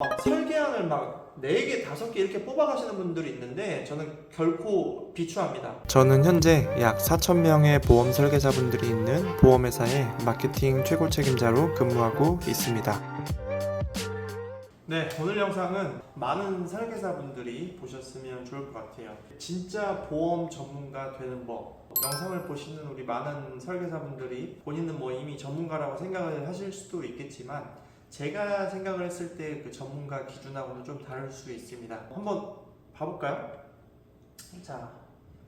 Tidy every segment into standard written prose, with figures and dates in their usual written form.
막 설계안을 막 4개, 5개 이렇게 뽑아가시는 분들이 있는데 저는 결코 비추합니다. 저는 현재 약 4,000명의 보험 설계사분들이 있는 보험회사의 마케팅 최고 책임자로 근무하고 있습니다. 네, 오늘 영상은 많은 설계사분들이 보셨으면 좋을 것 같아요. 진짜 보험 전문가 되는 법. 영상을 보시는 우리 많은 설계사분들이 본인은 뭐 이미 전문가라고 생각을 하실 수도 있겠지만 제가 생각을 했을 때 그 전문가 기준하고는 좀 다를 수 있습니다. 한번 봐볼까요? 자,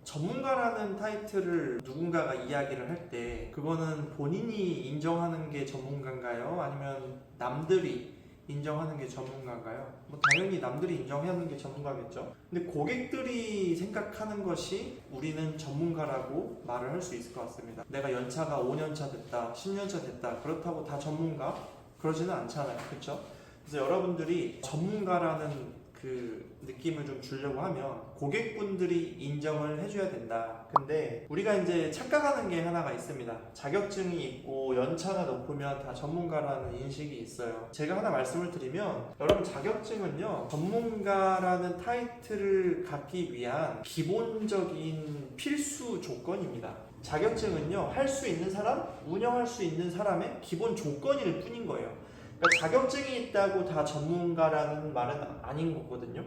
전문가라는 타이틀을 누군가가 이야기를 할 때 그거는 본인이 인정하는 게 전문가인가요? 아니면 남들이 인정하는 게 전문가인가요? 뭐 당연히 남들이 인정하는 게 전문가겠죠. 근데 고객들이 생각하는 것이 우리는 전문가라고 말을 할 수 있을 것 같습니다. 내가 연차가 5년차 됐다, 10년차 됐다, 그렇다고 다 전문가? 그러지는 않잖아요. 그렇죠? 그래서 여러분들이 전문가라는 그 느낌을 좀 주려고 하면 고객분들이 인정을 해줘야 된다. 근데 우리가 이제 착각하는 게 하나가 있습니다. 자격증이 있고 연차가 높으면 다 전문가라는 인식이 있어요. 제가 하나 말씀을 드리면 여러분 자격증은요 전문가라는 타이틀을 갖기 위한 기본적인 필수 조건입니다. 자격증은요 할 수 있는 사람, 운영할 수 있는 사람의 기본 조건일 뿐인 거예요. 그러니까 자격증이 있다고 다 전문가라는 말은 아닌 거거든요.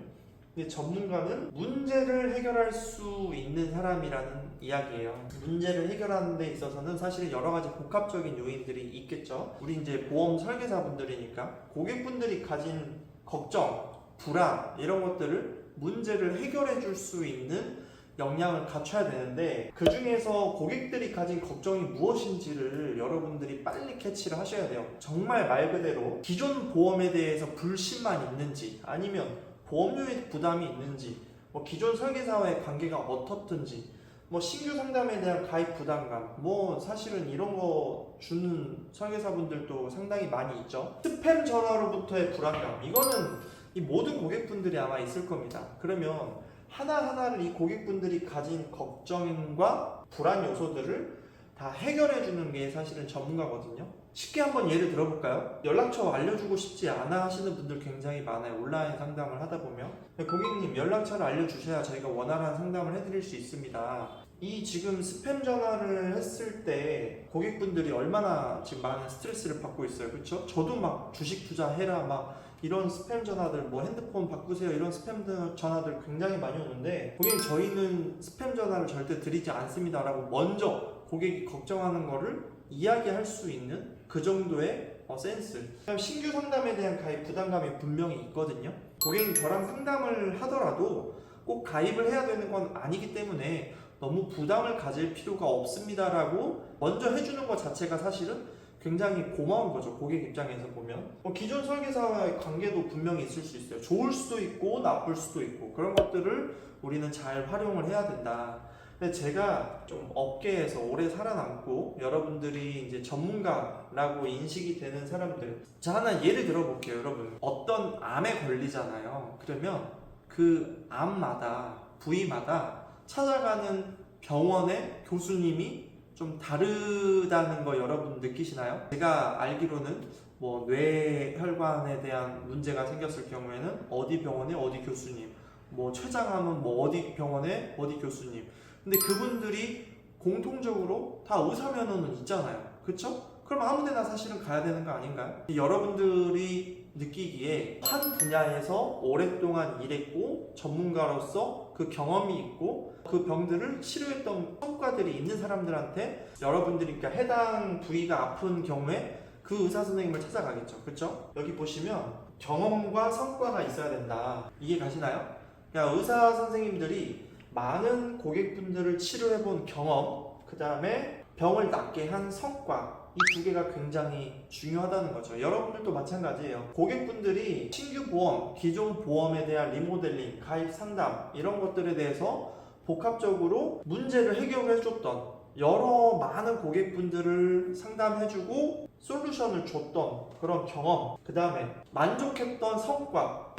근데 전문가는 문제를 해결할 수 있는 사람이라는 이야기예요. 문제를 해결하는 데 있어서는 사실 여러 가지 복합적인 요인들이 있겠죠. 우리 이제 보험 설계사분들이니까 고객분들이 가진 걱정, 불안 이런 것들을 문제를 해결해 줄 수 있는 역량을 갖춰야 되는데 그 중에서 고객들이 가진 걱정이 무엇인지를 여러분들이 빨리 캐치를 하셔야 돼요. 정말 말 그대로 기존 보험에 대해서 불신만 있는지 아니면 보험료의 부담이 있는지 뭐 기존 설계사와의 관계가 어떻든지 뭐 신규 상담에 대한 가입 부담감 뭐 사실은 이런 거 주는 설계사분들도 상당히 많이 있죠. 스팸 전화로부터의 불안감 이거는 이 모든 고객분들이 아마 있을 겁니다. 그러면 하나하나를 이 고객분들이 가진 걱정과 불안 요소들을 다 해결해 주는 게 사실은 전문가거든요. 쉽게 한번 예를 들어볼까요? 연락처 알려주고 싶지 않아 하시는 분들 굉장히 많아요. 온라인 상담을 하다 보면 고객님 연락처를 알려주셔야 저희가 원활한 상담을 해드릴 수 있습니다. 이 지금 스팸 전화를 했을 때 고객분들이 얼마나 지금 많은 스트레스를 받고 있어요. 그렇죠? 저도 막 주식 투자해라 막 이런 스팸 전화들 뭐 핸드폰 바꾸세요 이런 스팸 전화들 굉장히 많이 오는데 고객님 저희는 스팸 전화를 절대 드리지 않습니다 라고 먼저 고객이 걱정하는 거를 이야기할 수 있는 그 정도의 센스. 그다음 신규 상담에 대한 가입 부담감이 분명히 있거든요. 고객님 저랑 상담을 하더라도 꼭 가입을 해야 되는 건 아니기 때문에 너무 부담을 가질 필요가 없습니다 라고 먼저 해주는 것 자체가 사실은 굉장히 고마운 거죠. 고객 입장에서 보면 기존 설계사와의 관계도 분명히 있을 수 있어요. 좋을 수도 있고 나쁠 수도 있고 그런 것들을 우리는 잘 활용을 해야 된다. 근데 제가 좀 업계에서 오래 살아남고 여러분들이 이제 전문가라고 인식이 되는 사람들 자 하나 예를 들어볼게요. 여러분 어떤 암에 걸리잖아요. 그러면 그 암마다 부위마다 찾아가는 병원의 교수님이 좀 다르다는 거 여러분 느끼시나요? 제가 알기로는 뭐 뇌혈관에 대한 문제가 생겼을 경우에는 어디 병원에 어디 교수님, 뭐 췌장암은 뭐 어디 병원에 어디 교수님. 근데 그분들이 공통적으로 다 의사 면허는 있잖아요. 그쵸? 그럼 아무 데나 사실은 가야 되는 거 아닌가요? 여러분들이 느끼기에 한 분야에서 오랫동안 일했고 전문가로서 그 경험이 있고 그 병들을 치료했던 성과들이 있는 사람들한테 여러분들이 그러니까 해당 부위가 아픈 경우에 그 의사 선생님을 찾아가겠죠. 그쵸? 여기 보시면 경험과 성과가 있어야 된다. 이해 가시나요? 그러니까 의사 선생님들이 많은 고객분들을 치료해본 경험 그 다음에 병을 낫게 한 성과 이 두 개가 굉장히 중요하다는 거죠. 여러분들도 마찬가지예요. 고객분들이 신규 보험, 기존 보험에 대한 리모델링, 가입 상담 이런 것들에 대해서 복합적으로 문제를 해결해줬던 여러 많은 고객분들을 상담해주고 솔루션을 줬던 그런 경험 그 다음에 만족했던 성과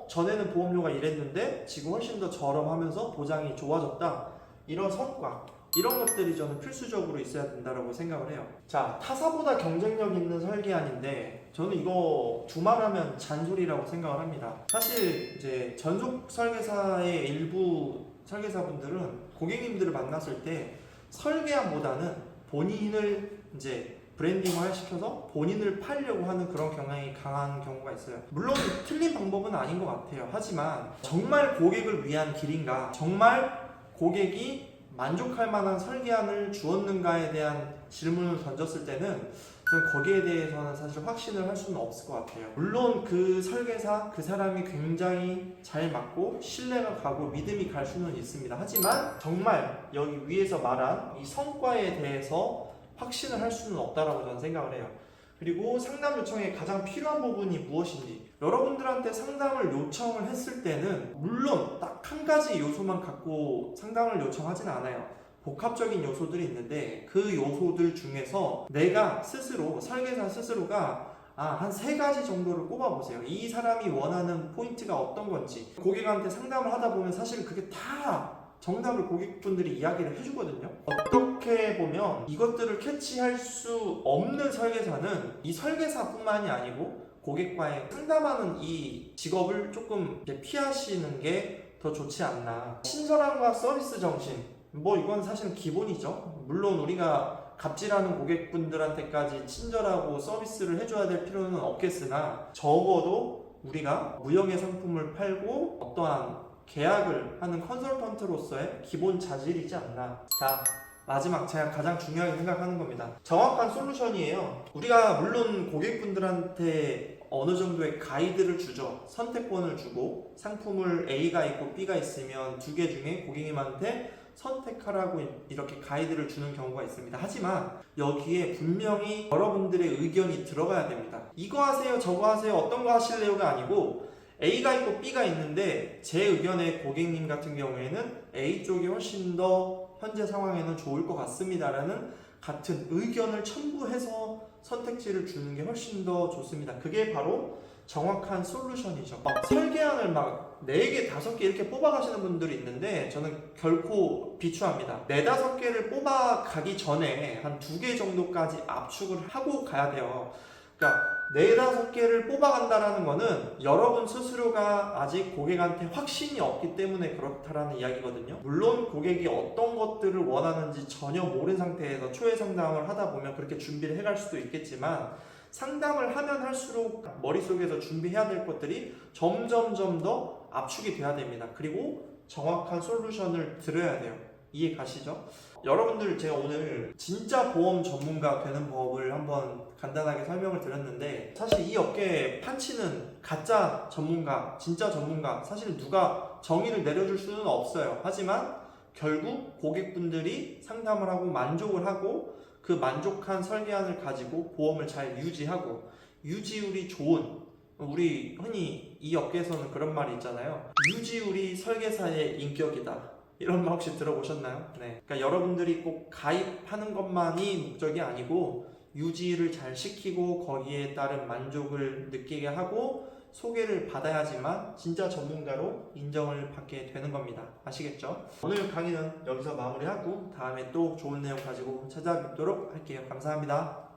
전에는 보험료가 이랬는데 지금 훨씬 더 저렴하면서 보장이 좋아졌다 이런 성과 이런 것들이 저는 필수적으로 있어야 된다고 생각을 해요. 자, 타사보다 경쟁력 있는 설계안인데 저는 이거 두말하면 잔소리라고 생각을 합니다. 사실 이제 전속 설계사의 일부 설계사분들은 고객님들을 만났을 때 설계안보다는 본인을 이제 브랜딩화 시켜서 본인을 팔려고 하는 그런 경향이 강한 경우가 있어요. 물론 틀린 방법은 아닌 것 같아요. 하지만 정말 고객을 위한 길인가, 정말 고객이 만족할 만한 설계안을 주었는가에 대한 질문을 던졌을 때는 저는 거기에 대해서는 사실 확신을 할 수는 없을 것 같아요. 물론 그 설계사, 그 사람이 굉장히 잘 맞고 신뢰가 가고 믿음이 갈 수는 있습니다. 하지만 정말 여기 위에서 말한 이 성과에 대해서 확신을 할 수는 없다라고 저는 생각을 해요. 그리고 상담 요청에 가장 필요한 부분이 무엇인지, 여러분들한테 상담을 요청을 했을 때는 물론 딱 한 가지 요소만 갖고 상담을 요청하지는 않아요. 복합적인 요소들이 있는데 그 요소들 중에서 내가 스스로, 설계사 스스로가 한 3가지 정도를 꼽아보세요. 이 사람이 원하는 포인트가 어떤 건지. 고객한테 상담을 하다 보면 사실 그게 다 정답을 고객분들이 이야기를 해주거든요. 어떻게 보면 이것들을 캐치할 수 없는 설계사는 이 설계사뿐만이 아니고 고객과의 상담하는 이 직업을 조금 이제 피하시는 게 더 좋지 않나. 친절함과 서비스 정신, 뭐 이건 사실은 기본이죠. 물론 우리가 갑질하는 고객분들한테까지 친절하고 서비스를 해줘야 될 필요는 없겠으나 적어도 우리가 무형의 상품을 팔고 어떠한 계약을 하는 컨설턴트로서의 기본 자질이지 않나. 자, 마지막 제가 가장 중요하게 생각하는 겁니다. 정확한 솔루션이에요. 우리가 물론 고객분들한테 어느 정도의 가이드를 주죠. 선택권을 주고 상품을 A가 있고 B가 있으면 2개 중에 고객님한테 선택하라고 이렇게 가이드를 주는 경우가 있습니다. 하지만 여기에 분명히 여러분들의 의견이 들어가야 됩니다. 이거 하세요, 저거 하세요, 어떤 거 하실래요가 아니고 A가 있고 B가 있는데 제 의견에 고객님 같은 경우에는 A 쪽이 훨씬 더 현재 상황에는 좋을 것 같습니다 라는 같은 의견을 첨부해서 선택지를 주는 게 훨씬 더 좋습니다. 그게 바로 정확한 솔루션이죠. 막 설계안을 막 4개, 5개 이렇게 뽑아가시는 분들이 있는데 저는 결코 비추합니다. 4, 5개를 뽑아가기 전에 한 2개 정도까지 압축을 하고 가야 돼요. 그러니까 4, 5개를 뽑아간다라는 거는 여러분 스스로가 아직 고객한테 확신이 없기 때문에 그렇다라는 이야기거든요. 물론 고객이 어떤 것들을 원하는지 전혀 모르는 상태에서 초회 상담을 하다 보면 그렇게 준비를 해갈 수도 있겠지만 상담을 하면 할수록 머릿속에서 준비해야 될 것들이 점점 더 압축이 돼야 됩니다. 그리고 정확한 솔루션을 들어야 돼요. 이해 가시죠? 여러분들 제가 오늘 진짜 보험 전문가 되는 법을 한번 간단하게 설명을 드렸는데 사실 이 업계에 판치는 가짜 전문가, 진짜 전문가 사실 누가 정의를 내려줄 수는 없어요. 하지만 결국 고객분들이 상담을 하고 만족을 하고 그 만족한 설계안을 가지고 보험을 잘 유지하고 유지율이 좋은, 우리 흔히 이 업계에서는 그런 말이 있잖아요. 유지율이 설계사의 인격이다. 이런 말 혹시 들어보셨나요? 네. 그러니까 여러분들이 꼭 가입하는 것만이 목적이 아니고 유지를 잘 시키고 거기에 따른 만족을 느끼게 하고 소개를 받아야지만 진짜 전문가로 인정을 받게 되는 겁니다. 아시겠죠? 오늘 강의는 여기서 마무리하고 다음에 또 좋은 내용 가지고 찾아뵙도록 할게요. 감사합니다.